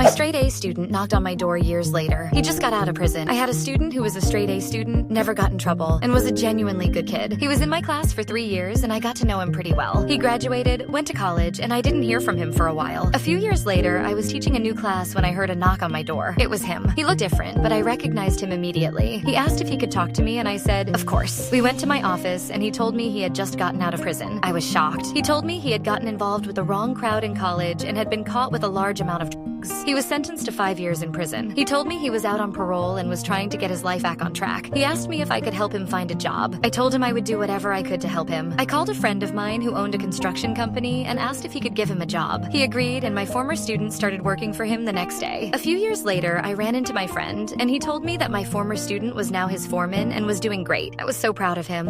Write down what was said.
My straight-A student knocked on my door years later. He just got out of prison. I had a student who was a straight-A student, never got in trouble, and was a genuinely good kid. He was in my class for 3 years, and I got to know him pretty well. He graduated, went to college, and I didn't hear from him for a while. A few years later, I was teaching a new class when I heard a knock on my door. It was him. He looked different, but I recognized him immediately. He asked if he could talk to me, and I said, of course. We went to my office, and he told me he had just gotten out of prison. I was shocked. He told me he had gotten involved with the wrong crowd in college and had been caught with a large amount of drugs. He was sentenced to 5 years in prison. He told me he was out on parole and was trying to get his life back on track. He asked me if I could help him find a job. I told him I would do whatever I could to help him. I called a friend of mine who owned a construction company and asked if he could give him a job. He agreed, and my former student started working for him the next day. A few years later, I ran into my friend, and he told me that my former student was now his foreman and was doing great. I was so proud of him.